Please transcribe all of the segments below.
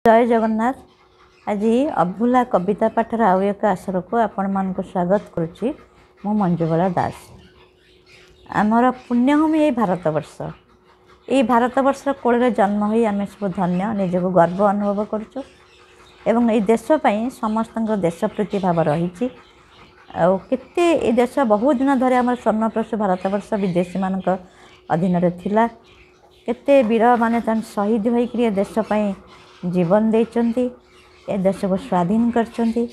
जय जगन्नाथ। आज अभुला कविता पाठर आउ एक आसर को आपण मान स्वागत करुच्ची। मु मंजुबाला दास। आमर पुण्यभूमि ये भारतवर्ष। ये भारतवर्ष कोल जन्म हो आम सब धन्य निजक गर्व अनुभव करुचु एवं ये देशपाई समस्त देशप्रीति भाव रही। केते ये देश बहुत दिन धरे आम स्वर्णप्रश भारतवर्ष विदेशी मान अधीन थिला। केते वीर माने शहीद होकर देशपाई जीवन देइचंती, ए देश को स्वाधीन करचंती।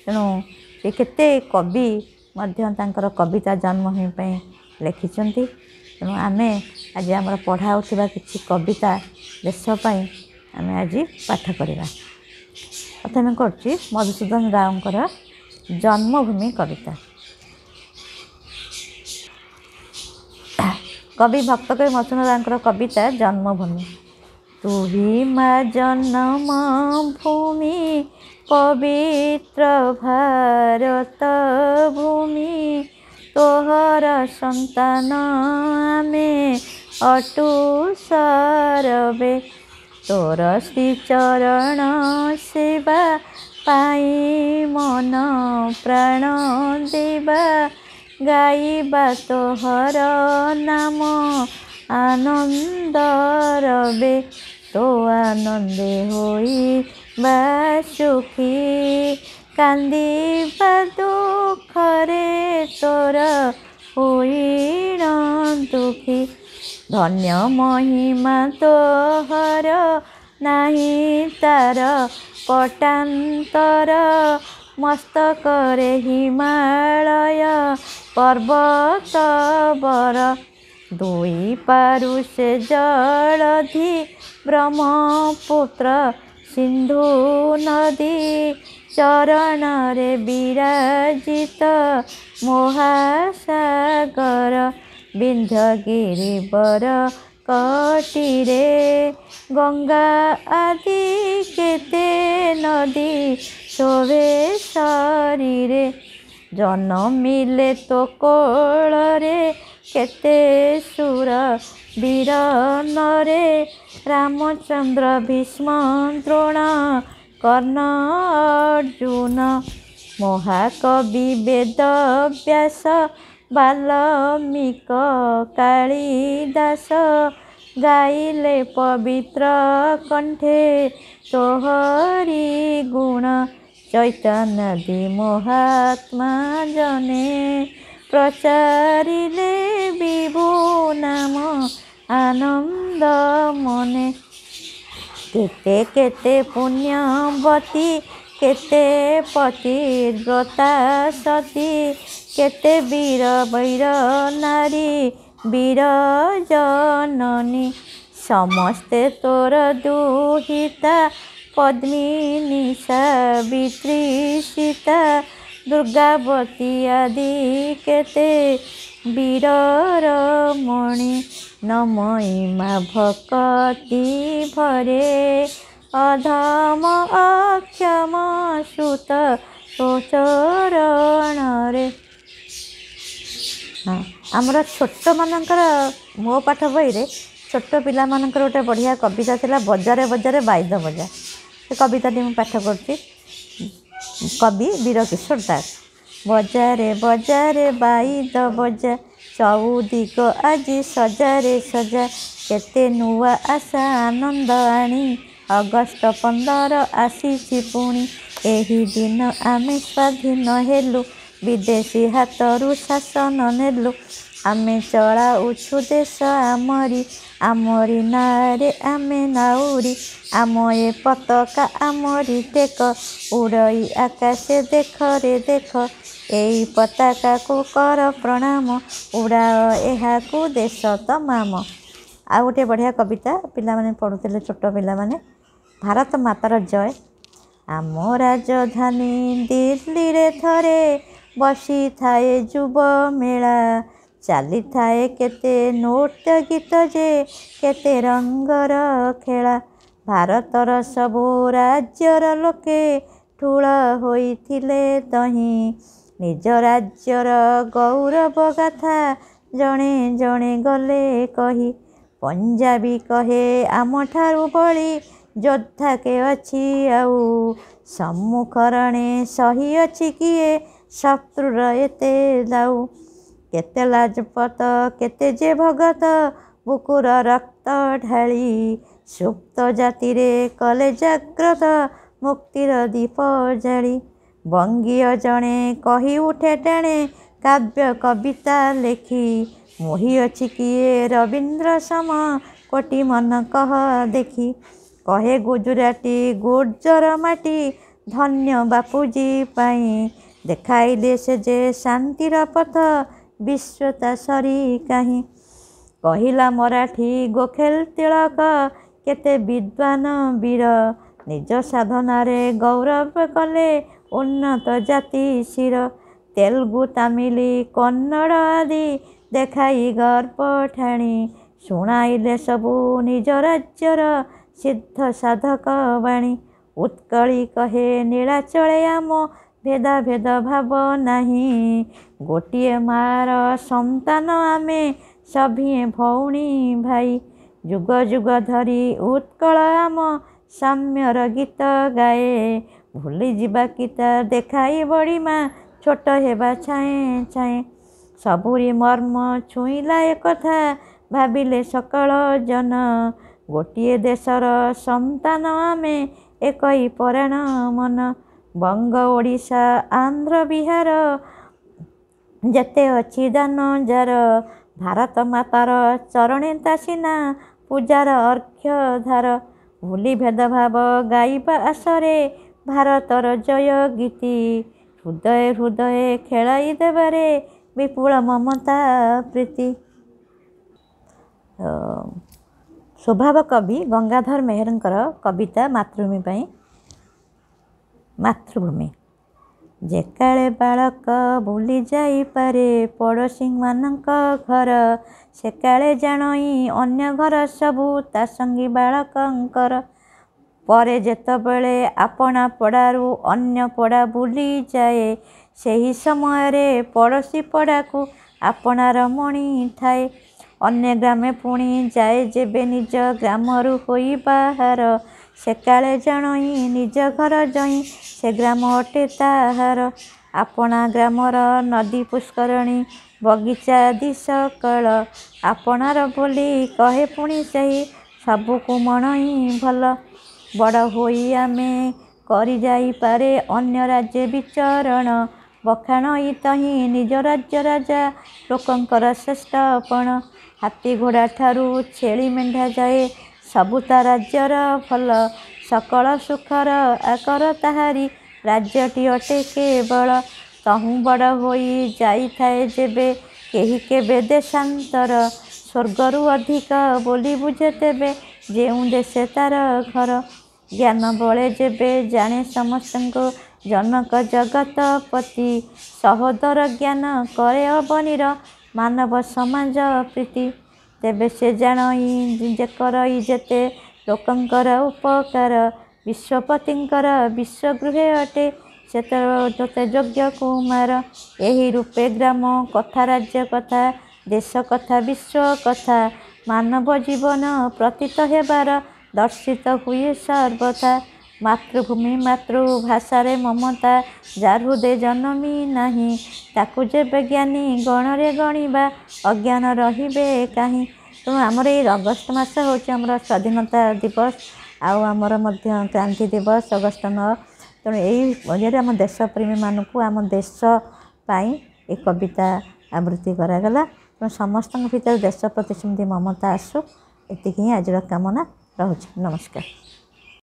तेणु ये केते कवि मध्य तांकर कविता जन्मभूमि पे लिखिचंती। तेणु आमे आज आमर पढ़ाउथिबा किछि कविता देशपाई आमे आज पाठ करिबा। प्रथमे करछि मधुसूदन रावकर जन्मभूमि कविता। कवि भक्त कवि मधुसूदन रावकर कविता जन्मभूमि। तू ही माँ जन्म भूमि पवित्र भारत भूमि, तोहर संतान आमे अटु सरबे, तोर श्री चरण सेवा पाई मन प्राण देवा, गाइबा तोहर नाम आनंद रबे, तो आनंदे होई बा सुखी, कांदिबा दुखरे तोर होई न दुखी, धन्य महिमा तोहर नाही तार पटांतर, मस्तकरे हिमालय पर्वत बर, दुई पारु से जलधि ब्रह्मपुत्र सिंधु नदी, चरण रे विराजित महासागर, विंध्यगिरि बर कटिरे, गंगा आदि केते नदी शोभे शरीरे, जन्मिले तो कोଳରେ केते सुर वीर नरे, रामचंद्र भीष्म द्रोण कर्ण अर्जुन, महाकवि वेद व्यास बाल्मीक कालिदास, गाइले पवित्र कंठे तोहरी गुण, चैतन्य महात्मा जने प्रचारिले विभु नाम आनंद मने, केते केते पुण्यवती केते पतिव्रता सती, केते वीर वैर नारी वीर जननी, समस्ते तोर दुहिता पद्मिनी सावित्री सीता, दुर्गावती आदि केते वीर रमणी, नमयिमा भक्ति भरे अधम अक्षम सुत तो चरण रे। हाँ आमर छोट मानकर मो पाठ बही रे छोट पिला मानकर गोटे बढ़िया कविता थिला, बजारे बजारे बाइद बजा। से कविताटी मु पाठ करछि। कवि वीरकिशोर दास। बजारे बजारे बाइद बजा, चौदिग आज सजारे सजा, केते नुआ आशा आनंद आनी, अगस्ट 15 आसीछि पुणी, एही दिन आमे स्वाधीन हेलु, विदेशी हाथरू शासन नेलु, आमे चलाउछु देश आमरी, आमरी नारे आमे नाउरी, आम ए पताका आमरी टेक, उड़ई आकाशे देख रे देख, एई पताका को कर प्रणाम, उड़ाओ एहाकू देश तमाम। आ गोटे बढ़िया कविता पिला माने पढ़ुଥିଲେ छोट पिला माने। भारत मातार जय। आम राजधानी दिल्ली रे थरे बसी थाए जुब मेला, चाली थाए केते नृत्य गीत जे केते रंगर खेला, भारतर सबु राज्यर लोके ठूल होइथिले तही, निज राज्यर गौरव गाथा जणे जणे गले कही, पंजाबी कहे आम ठारू बड़ी ଯୋଦ୍ଧା କେ ଅଛି ଆଉ ସମ୍ମୁଖରଣେ ସହି ଅଛି କିଏ ଶତ୍ରୁର ଏତେ ଦାଉ। କେତେ ଲାଜପତ କେତେ ଯେ ଭଗତ ବୁକୁର ରକ୍ତ ଢାଳି ସୁପ୍ତ ଜାତିରେ କଲେ ଜାଗ୍ରତ ମୁକ୍ତିର ଦୀପ ଜାଳି। ବଙ୍ଗୀୟ ଜଣେ କହି ଉଠେ ଟେଣେ କାବ୍ୟ କବିତା ଲେଖି ମୋହି ଅଛି କିଏ ରବୀନ୍ଦ୍ର ସମ କୋଟି ମନ କହ ଦେଖି। କହେ ଗୁଜୁରାଟି ଗୁର୍ଜର ମାଟି ଧନ୍ୟ ବାପୁଜୀ ପାଇଁ ଦେଖାଇଲେ ସେ ଯେ ଶାନ୍ତିର ପଥ ବିଶ୍ୱ ତା ସରି କାହିଁ। କହିଲା ମରାଠୀ ଗୋଖେଲ ତିଳକ କେତେ ବିଦ୍ୱାନ ବୀର ନିଜ ସାଧନାରେ ଗୌରବ କଲେ ଉନ୍ନତ ଜାତି ଶିର। ତେଲୁଗୁ ତାମିଲ କନ୍ନଡ଼ ଆଦି ଦେଖାଇ ଗର୍ବ ଠାଣି ଶୁଣାଇଲେ ସବୁ ନିଜ ରାଜ୍ୟର ସିଦ୍ଧ ସାଧକ ବାଣୀ। ଉତ୍କଳୀ କହେ ନୀଳାଚଳେ ଆମ ଭେଦା ଭେଦ ଭାବ ନାହିଁ ଗୋଟିଏ ମାର ସନ୍ତାନ ଆମେ ସଭିଏଁ ଭଉଣୀ ଭାଇ। ଯୁଗ ଯୁଗ ଧରି ଉତ୍କଳ ଆମ ସାମ୍ୟର ଗୀତ ଗାଏ ଭୁଲି ଯିବା କିତା ଦେଖାଇ ବଡ଼ିମା ଛୋଟ ହେବା ଛାଏଁ ଛାଏଁ। ସବୁରି ମର୍ମ ଛୁଇଁଲା ଏକଥା ଭାବିଲେ ସକଳ ଜନ ଗୋଟିଏ ଦେଶର ସନ୍ତାନ ଆମେ ଏକଇ ପରାଣ ମନ। ବଙ୍ଗ ଓଡ଼ିଶା ଆନ୍ଧ୍ର ବିହାର ଯେତେ ଅଛି ଦାନ ଯାର ଭାରତ ମାତାର ଚରଣେ ତା ସିନା ପୂଜାର ଅର୍ଘ୍ୟ ଧାର। ଭୁଲି ଭେଦଭାବ ଗାଇବା ଆଶରେ ଭାରତର ଜୟ ଗୀତି ହୃଦୟ ହୃଦୟ ଖେଳାଇ ଦେବାରେ ବିପୁଳ ମମତା ପ୍ରୀତି। ସ୍ୱଭାବ କବି ଗଙ୍ଗାଧର ମେହେରଙ୍କର କବିତା ମାତୃଭୂମି ପାଇଁ। ମାତୃଭୂମି ଯେକାଳେ ବାଳକ ବୁଲି ଯାଇପାରେ ପଡ଼ୋଶୀମାନଙ୍କ ଘର ସେକାଳେ ଜାଣଇ ଅନ୍ୟ ଘର ସବୁ ତା ସଙ୍ଗୀ ବାଳକଙ୍କର। ପରେ ଯେତେବେଳେ ଆପଣା ପଡ଼ାରୁ ଅନ୍ୟ ପଡ଼ା ବୁଲିଯାଏ ସେହି ସମୟରେ ପଡ଼ୋଶୀ ପଡ଼ାକୁ ଆପଣାର ମଣି ଥାଏ। ଅନ୍ୟ ଗ୍ରାମେ ପୁଣି ଯାଏ ଯେବେ ନିଜ ଗ୍ରାମରୁ ହୋଇ ବାହାର ସେକାଳେ ଜାଣଇ ନିଜ ଘର ଜଇଁ ସେ ଗ୍ରାମ ଅଟେ ତାହାର। ଆପଣା ଗ୍ରାମର ନଦୀ ପୁଷ୍କରଣୀ ବଗିଚା ଆଦି ସକଳ ଆପଣାର ବୋଲି କହେ ପୁଣି ସେହି ସବୁକୁ ମଣଇ ଭଲ। ବଡ଼ ହୋଇ ଆମେ କରି ଯାଇପାରେ ଅନ୍ୟ ରାଜ୍ୟ ବିଚରଣ ବଖାଣଇ ତହିଁ ନିଜ ରାଜ୍ୟ ରାଜା ଲୋକଙ୍କର ଶ୍ରେଷ୍ଠପଣ। ହାତୀ ଘୋଡ଼ା ଠାରୁ ଛେଳି ମେଣ୍ଢା ଯାଏ ସବୁ ତା ରାଜ୍ୟର ଭଲ ସକଳ ସୁଖର ଆକର ତାହାରି ରାଜ୍ୟଟି ଅଟେ କେବଳ। ତହୁଁ ବଡ଼ ହୋଇ ଯାଇଥାଏ ଯେବେ କେହି କେବେ ଦେଶାନ୍ତର ସ୍ୱର୍ଗରୁ ଅଧିକ ବୋଲି ବୁଝେ ତେବେ ଯେଉଁ ଦେଶେ ତାର ଘର। ଜ୍ଞାନ ବଳେ ଯେବେ ଜାଣେ ସମସ୍ତଙ୍କୁ ଜନକ ଜଗତପତି ସହୋଦର ଜ୍ଞାନ କରେ ଅବନୀର ମାନବ ସମାଜ ପ୍ରୀତି। ତେବେ ସେ ଜାଣଇ କରଇ ଯେତେ ଲୋକଙ୍କର ଉପକାର ବିଶ୍ୱପତିଙ୍କର ବିଶ୍ୱଗୃହେ ଅଟେ ସେତେ ଯୋଗ୍ୟ କୁମାର। ଏହି ରୂପେ ଗ୍ରାମ କଥା ରାଜ୍ୟ କଥା ଦେଶ କଥା ବିଶ୍ୱ କଥା ମାନବ ଜୀବନ ପ୍ରତୀତ ହେବାର ଦର୍ଶିତ ହୁଏ ସର୍ବଥା। ମାତୃଭୂମି ମାତୃଭାଷାରେ ମମତା ଯା ହୃଦେ ଜନମି ନାହିଁ ତାକୁ ଯେବେ ଜ୍ଞାନୀ ଗଣରେ ଗଣିବା ଅଜ୍ଞାନ ରହିବେ କାହିଁ। ତେଣୁ ଆମର ଏଇ ଅଗଷ୍ଟ ମାସ ହେଉଛି ଆମର ସ୍ୱାଧୀନତା ଦିବସ ଆଉ ଆମର ମଧ୍ୟ କ୍ରାନ୍ତି ଦିବସ ଅଗଷ୍ଟ 9। ତେଣୁ ଏଇ ଇଏରେ ଆମ ଦେଶପ୍ରେମୀମାନଙ୍କୁ ଆମ ଦେଶ ପାଇଁ ଏ କବିତା ଆବୃତ୍ତି କରାଗଲା। ତେଣୁ ସମସ୍ତଙ୍କ ଭିତରେ ଦେଶ ପ୍ରତି ସେମିତି ମମତା ଆସୁ ଏତିକି ହିଁ ଆଜିର କାମନା ରହୁଛି। ନମସ୍କାର।